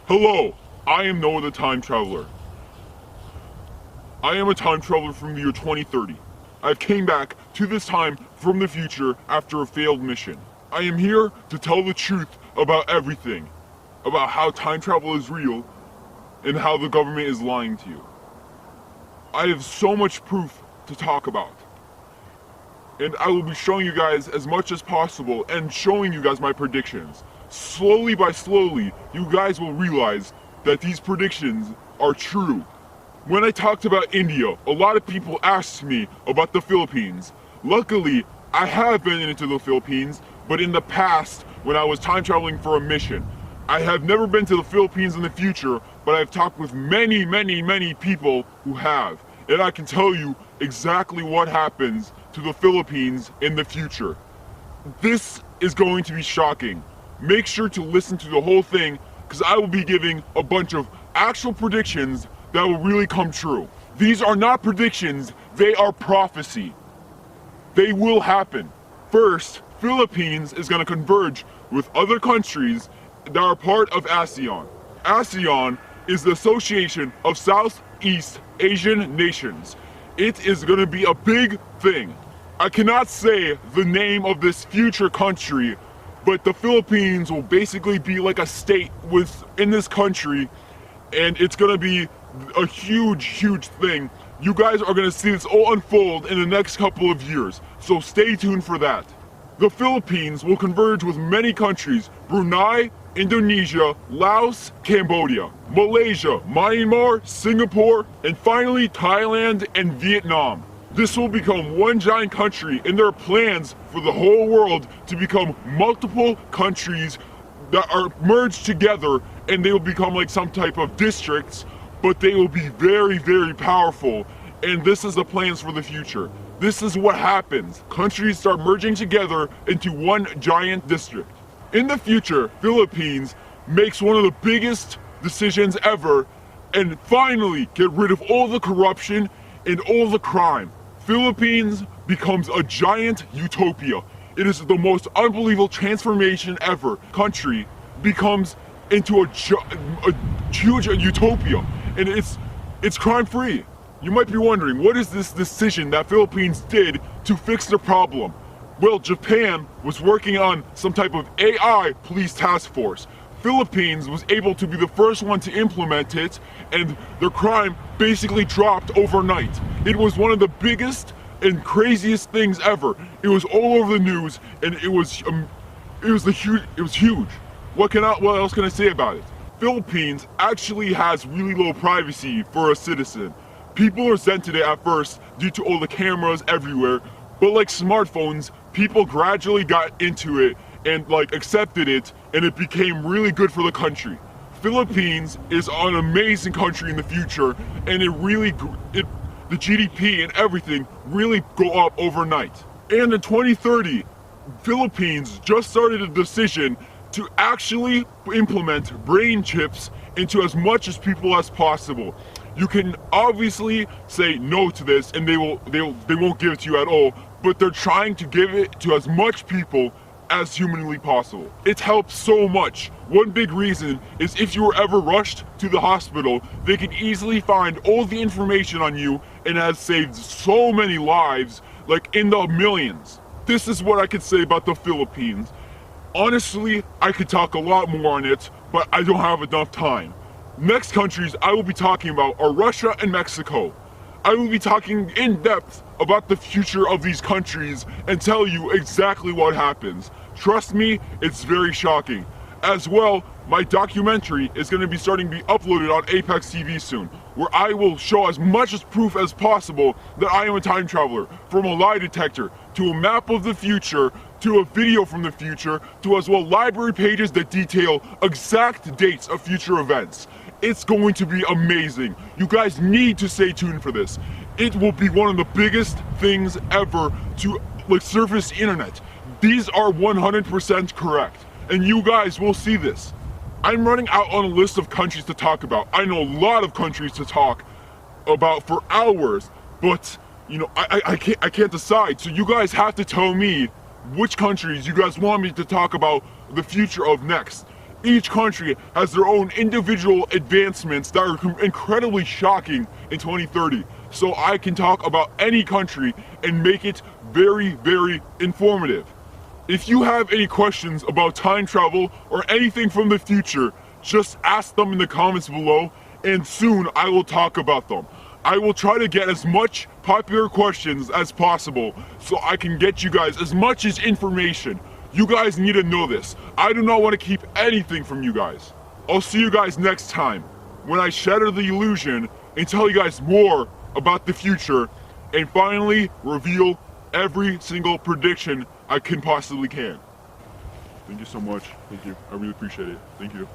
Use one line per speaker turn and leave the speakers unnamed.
Hello, I am Noah the Time Traveler. I am a time traveler from the year 2030. I've came back to this time from the future after a failed mission. I am here to tell the truth about everything, about how time travel is real and how the government is lying to you. I have so much proof to talk about. And I will be showing you guys as much as possible and showing you guys my predictions. Slowly by slowly, you guys will realize that these predictions are true. When I talked about India, a lot of people asked me about the Philippines. Luckily, I have been into the Philippines, but in the past, when I was time traveling for a mission. I have never been to the Philippines in the future, but I've talked with many people who have. And I can tell you exactly what happens to the Philippines in the future. This is going to be shocking. Make sure to listen to the whole thing, because I will be giving a bunch of actual predictions that will really come true. These are not predictions, they are prophecy. They will happen. First, Philippines is going to converge with other countries that are part of ASEAN. ASEAN is the Association of Southeast Asian Nations. It is going to be a big thing. I cannot say the name of this future country, but the Philippines will basically be like a state within this country, and it's going to be a huge thing. You guys are going to see this all unfold in the next couple of years, so stay tuned for that. The Philippines will converge with many countries: Brunei, Indonesia, Laos, Cambodia, Malaysia, Myanmar, Singapore, and finally Thailand and Vietnam. This will become one giant country, and there are plans for the whole world to become multiple countries that are merged together, and they will become like some type of districts, but they will be very powerful. And this is the plans for the future. This is what happens. Countries start merging together into one giant district. In the future, Philippines makes one of the biggest decisions ever and finally get rid of all the corruption and all the crime. Philippines becomes a giant utopia. It is the most unbelievable transformation ever. Country becomes into a huge utopia, and it's crime-free. You might be wondering, what is this decision that Philippines did to fix the problem? Well, Japan was working on some type of AI police task force. Philippines was able to be the first one to implement it, and their crime basically dropped overnight. It was one of the biggest and craziest things ever. It was all over the news, and it was huge. What else can I say about it? Philippines actually has really low privacy for a citizen. People resented it at first due to all the cameras everywhere, but like smartphones, people gradually got into it and like accepted it, and it became really good for the country. Philippines is an amazing country in the future, and the GDP and everything really go up overnight. And in 2030, Philippines just started a decision to actually implement brain chips into as much as people as possible. You can obviously say no to this, and they won't give it to you at all, but they're trying to give it to as much people as humanly possible. It helps so much. One big reason is if you were ever rushed to the hospital, they can easily find all the information on you, and has saved so many lives, like in the millions. This is what I could say about the Philippines. Honestly, I could talk a lot more on it, but I don't have enough time. Next countries I will be talking about are Russia and Mexico. I will be talking in depth about the future of these countries and tell you exactly what happens. Trust me, it's very shocking. As well, my documentary is going to be starting to be uploaded on Apex TV soon, where I will show as much as proof as possible that I am a time traveler, from a lie detector to a map of the future to a video from the future to as well library pages that detail exact dates of future events. It's going to be amazing. You guys need to stay tuned for this. It will be one of the biggest things ever to surface the internet. These are 100% correct, and you guys will see this. I'm running out on a list of countries to talk about. I know a lot of countries to talk about for hours, but I can't decide. So you guys have to tell me which countries you guys want me to talk about the future of next. Each country has their own individual advancements that are incredibly shocking in 2030. So I can talk about any country and make it very, very informative. If you have any questions about time travel or anything from the future, just ask them in the comments below, and soon I will talk about them. I will try to get as much popular questions as possible so I can get you guys as much as information. You guys need to know this. I do not want to keep anything from you guys. I'll see you guys next time when I shatter the illusion and tell you guys more about the future and finally reveal every single prediction I can possibly can. Thank you so much. Thank you. I really appreciate it. Thank you.